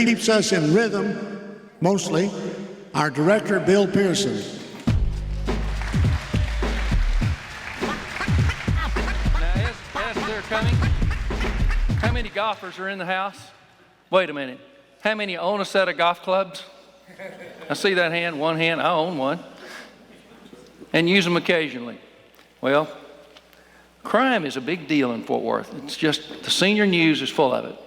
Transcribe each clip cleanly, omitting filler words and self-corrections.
keeps us in rhythm, mostly, our director, Bill Pearson. Now, as they're coming, how many golfers are in the house? Wait a minute. How many own a set of golf clubs? I see that hand, one hand, I own one. And use them occasionally. Well, crime is a big deal in Fort Worth. It's just, the senior news is full of it.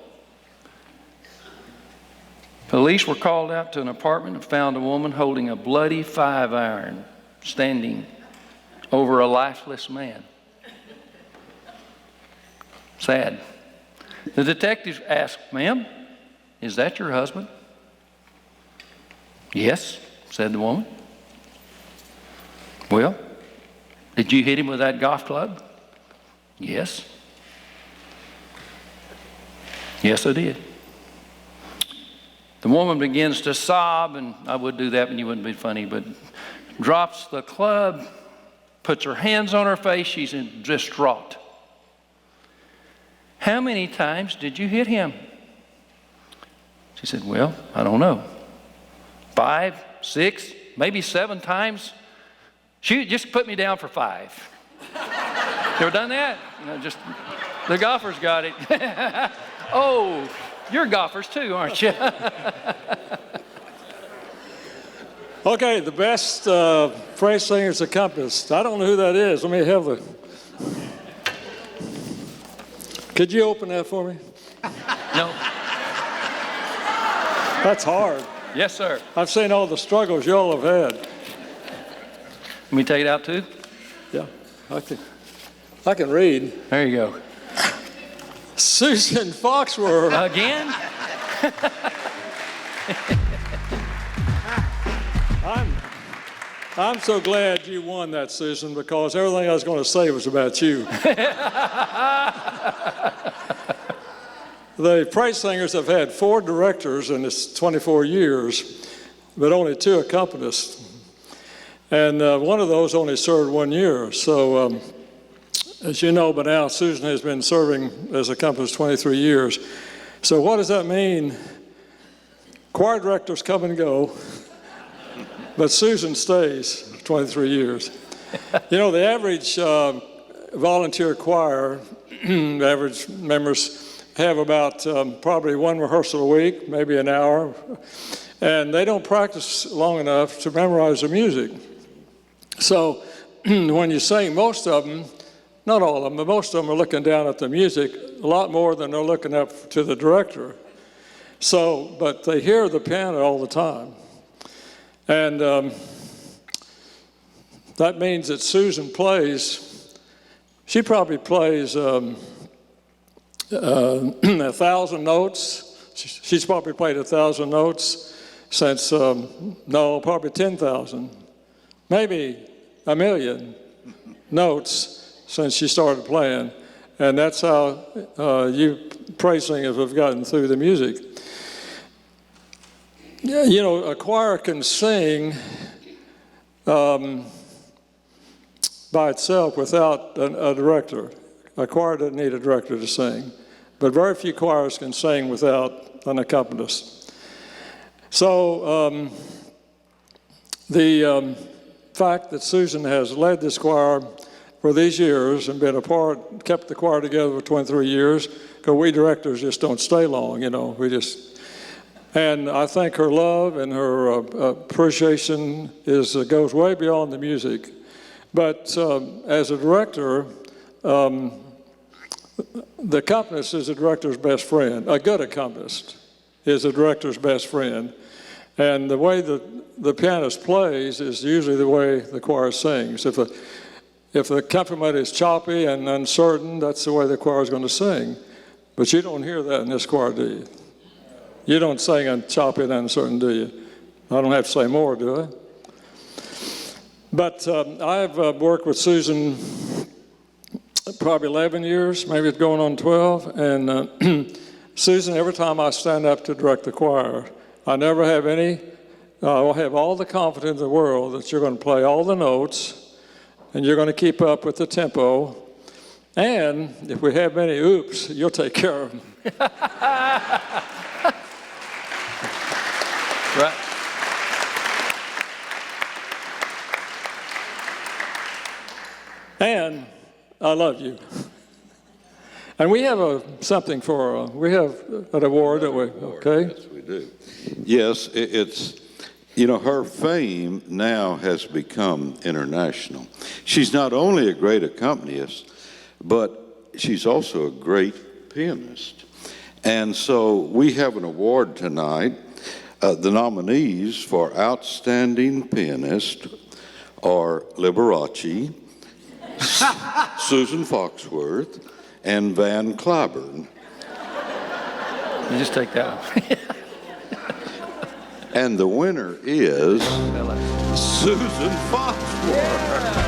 Police were called out to an apartment and found a woman holding a bloody 5-iron standing over a lifeless man. Sad. The detectives asked, "Ma'am, is that your husband?" "Yes," said the woman. "Well, did you hit him with that golf club?" "Yes." "Yes, I did." The woman begins to sob, and I would do that when you wouldn't be funny, but drops the club, puts her hands on her face. She's distraught. "How many times did you hit him?" She said, "Well, I don't know. 5, 6, maybe 7 times. Just put me down for 5. You ever done that? Just the golfers got it. Oh, you're golfers too, aren't you? Okay, the best PraiSinger's accompanist. I don't know who that is. Let me have the. Could you open that for me? No. That's hard. Yes, sir. I've seen all the struggles y'all have had. Let me take it out too. Yeah, I can read. There you go. Susan Foxworth. Again? I'm so glad you won that, Susan, because everything I was going to say was about you. The PraiSingers have had 4 directors in this 24 years, but only 2 accompanists. And one of those only served 1 year. So, as you know by now, Susan has been serving as accompanist 23 years. So what does that mean? Choir directors come and go, but Susan stays 23 years. You know, the average volunteer choir, average members have about probably 1 rehearsal a week, maybe an hour, and they don't practice long enough to memorize the music. So when you sing, most of them, not all of them, but most of them are looking down at the music a lot more than they're looking up to the director. So, but they hear the piano all the time. And that means that Susan plays, she probably plays 1,000 notes. She's probably played 1,000 notes since, no, probably 10,000, maybe 1,000,000 notes since she started playing. And that's how you PraiSingers have gotten through the music. Yeah, you know, a choir can sing by itself without a director. A choir doesn't need a director to sing, but very few choirs can sing without an accompanist. So the fact that Susan has led this choir for these years and been a part, kept the choir together for 23 years, because we directors just don't stay long, you know, and I think her love and her appreciation goes way beyond the music. But as a director, the accompanist is a director's best friend. A good accompanist is a director's best friend. And the way the pianist plays is usually the way the choir sings. If the accompaniment is choppy and uncertain, that's the way the choir is going to sing. But you don't hear that in this choir, do you? You don't sing choppy and uncertain, do you? I don't have to say more, do I? But I've worked with Susan probably 11 years, maybe it's going on 12. And Susan, every time I stand up to direct the choir, I never have I'll have all the confidence in the world that you're going to play all the notes and you're going to keep up with the tempo. And if we have any oops, you'll take care of them. Right. And I love you. And we have something for, we have an award that we, okay? Yes, we do. Yes, it's, you know, her fame now has become international. She's not only a great accompanist, but she's also a great pianist. And so we have an award tonight. The nominees for Outstanding Pianist are Liberace, Susan Foxworth, and Van Cliburn. You just take that off. And the winner is Susan Foxworth.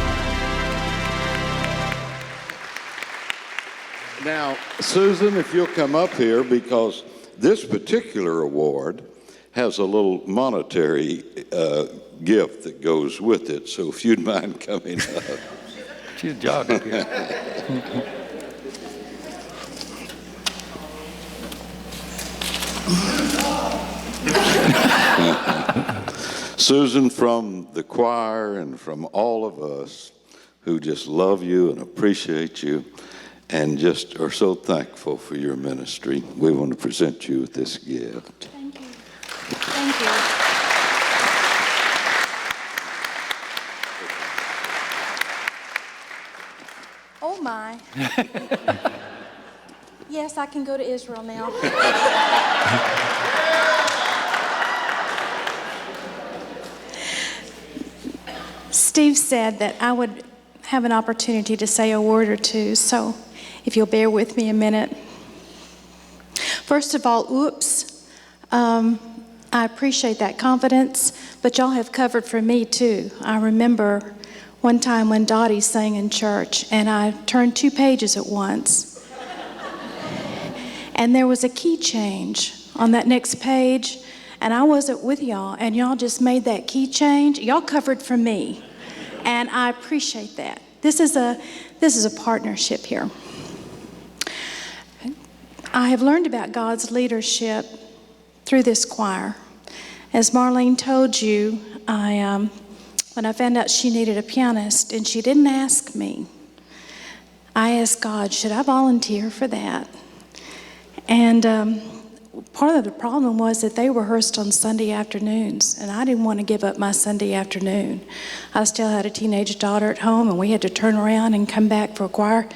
Now, Susan, if you'll come up here, because this particular award has a little monetary gift that goes with it. So if you'd mind coming up. She's jogging here. Susan, from the choir and from all of us who just love you and appreciate you and just are so thankful for your ministry, we want to present you with this gift. Thank you. Thank you. Oh, my. Yes, I can go to Israel now. Steve said that I would have an opportunity to say a word or two, so if you'll bear with me a minute. First of all, oops. I appreciate that confidence, but y'all have covered for me too. I remember one time when Dottie sang in church, and I turned 2 pages at once. And there was a key change on that next page, and I wasn't with y'all, and y'all just made that key change. Y'all covered for me, and I appreciate that. This is a partnership here. I have learned about God's leadership through this choir. As Marlene told you, when I found out she needed a pianist, and she didn't ask me, I asked God, should I volunteer for that? And part of the problem was that they rehearsed on Sunday afternoons, and I didn't want to give up my Sunday afternoon. I still had a teenage daughter at home, and we had to turn around and come back for choir,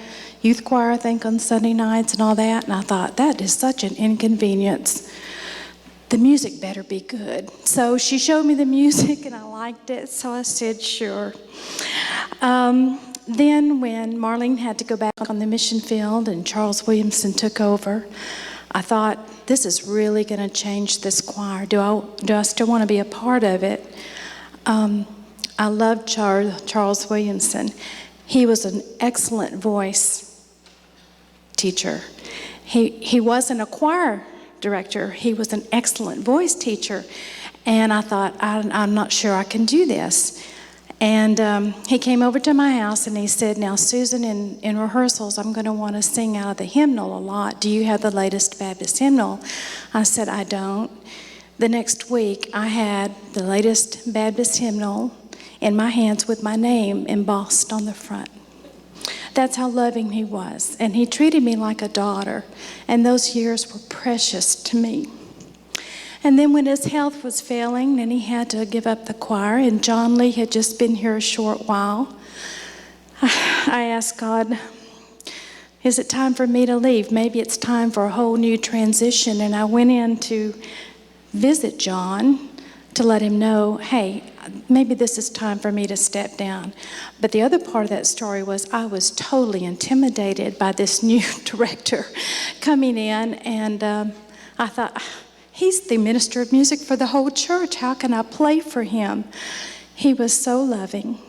youth choir, I think, on Sunday nights and all that. And I thought, that is such an inconvenience. The music better be good. So she showed me the music, and I liked it, so I said, sure. Then when Marlene had to go back on the mission field and Charles Williamson took over, I thought, this is really going to change this choir. Do I still want to be a part of it? I loved Charles Williamson. He was an excellent voice teacher. He wasn't a choir director. He was an excellent voice teacher. And I thought, I'm not sure I can do this. And he came over to my house and he said, now, Susan, in rehearsals, I'm going to want to sing out of the hymnal a lot. Do you have the latest Baptist hymnal? I said, I don't. The next week, I had the latest Baptist hymnal in my hands with my name embossed on the front. That's how loving he was. And he treated me like a daughter. And those years were precious to me. And then when his health was failing and he had to give up the choir, and John Lee had just been here a short while, I asked God, is it time for me to leave? Maybe it's time for a whole new transition. And I went in to visit John to let him know, hey, maybe this is time for me to step down. But the other part of that story was I was totally intimidated by this new director coming in, and I thought, he's the minister of music for the whole church. How can I play for him? He was so loving.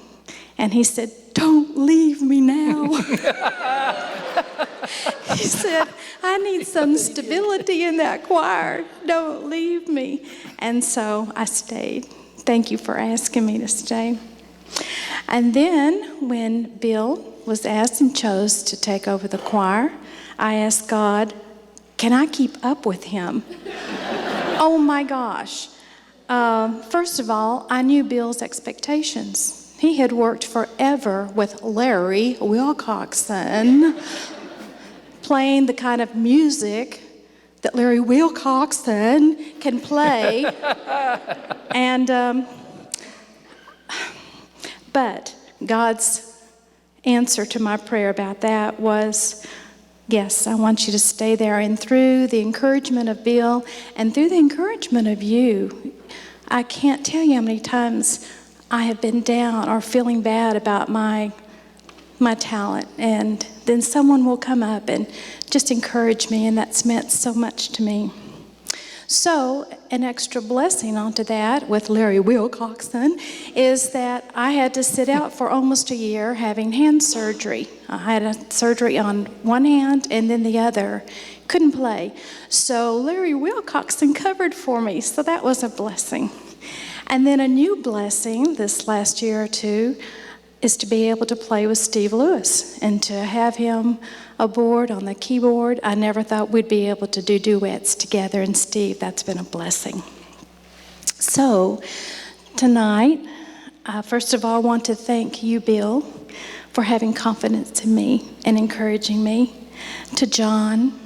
And he said, don't leave me now. He said, I need some stability in that choir. Don't leave me. And so I stayed. Thank you for asking me to stay. And then when Bill was asked and chose to take over the choir, I asked God, can I keep up with him? Oh my gosh. First of all, I knew Bill's expectations. He had worked forever with Larry Wilcoxon, playing the kind of music that Larry Wilcoxon can play. But God's answer to my prayer about that was, yes, I want you to stay there. And through the encouragement of Bill and through the encouragement of you, I can't tell you how many times I have been down or feeling bad about my talent. And then someone will come up and just encourage me, and that's meant so much to me. So an extra blessing onto that with Larry Wilcoxon is that I had to sit out for almost a year having hand surgery. I had a surgery on one hand and then the other. Couldn't play. So Larry Wilcoxon covered for me, so that was a blessing. And then a new blessing this last year or two is to be able to play with Steve Lewis and to have him aboard on the keyboard. I never thought we'd be able to do duets together, and Steve, that's been a blessing. So tonight, first of all, I want to thank you, Bill, for having confidence in me and encouraging me. To John,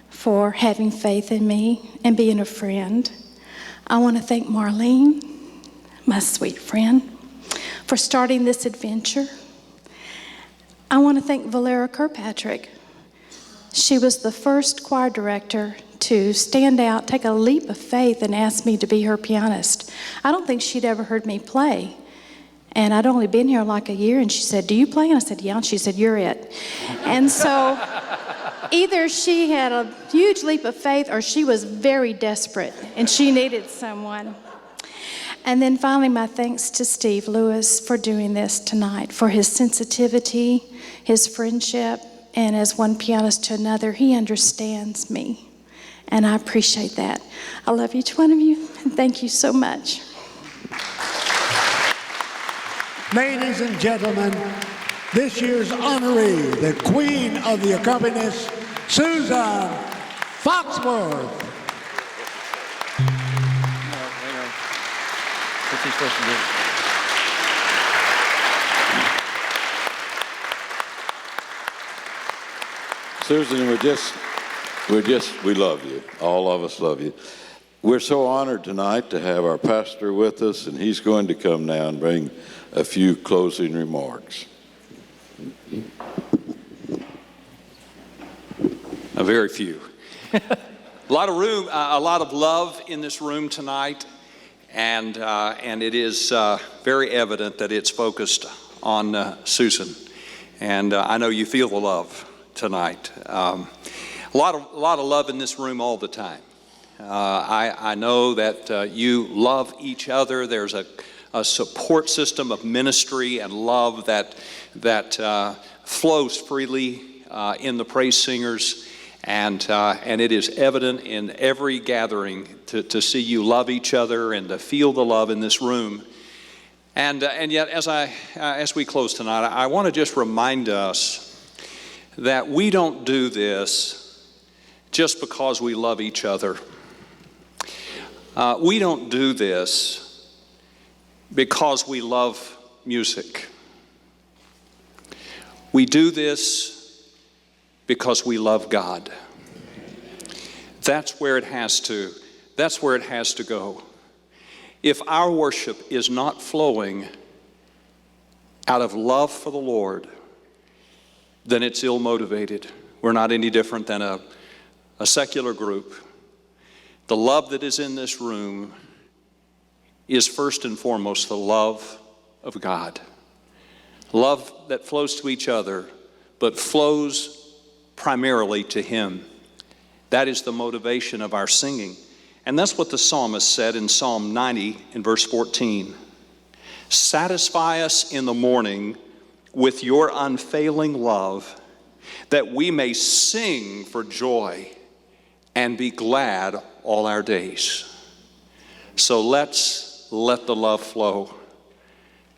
for having faith in me and being a friend. I want to thank Marlene, my sweet friend, for starting this adventure. I want to thank Valera Kirkpatrick. She was the first choir director to stand out, take a leap of faith, and ask me to be her pianist. I don't think she'd ever heard me play. And I'd only been here like a year, and she said, "Do you play?" And I said, "Yeah." And she said, "You're it." And so either she had a huge leap of faith or she was very desperate and she needed someone. And then finally, my thanks to Steve Lewis for doing this tonight, for his sensitivity, his friendship, and as one pianist to another, he understands me. And I appreciate that. I love each one of you, and thank you so much. Ladies and gentlemen, this year's honoree, the queen of the accompanists, Susan Foxworth. What's he supposed to do? Susan, we love you. All of us love you. We're so honored tonight to have our pastor with us, and he's going to come now and bring a few closing remarks. A very few. A lot of room, a lot of love in this room tonight, and it is very evident that it's focused on Susan. And I know you feel the love tonight. A lot of love in this room all the time. I know that you love each other. There's a support system of ministry and love that flows freely in the praise singers, and it is evident in every gathering to see you love each other and to feel the love in this room. And yet, as we close tonight, I want to just remind us that we don't do this just because we love each other. We don't do this because we love music. We do this because we love God. That's where it has to go. If our worship is not flowing out of love for the Lord, then it's ill-motivated. We're not any different than a secular group. The love that is in this room is first and foremost the love of God. Love that flows to each other, but flows primarily to Him. That is the motivation of our singing. And that's what the psalmist said in Psalm 90 in verse 14. Satisfy us in the morning with your unfailing love, that we may sing for joy and be glad all our days. So let's let the love flow.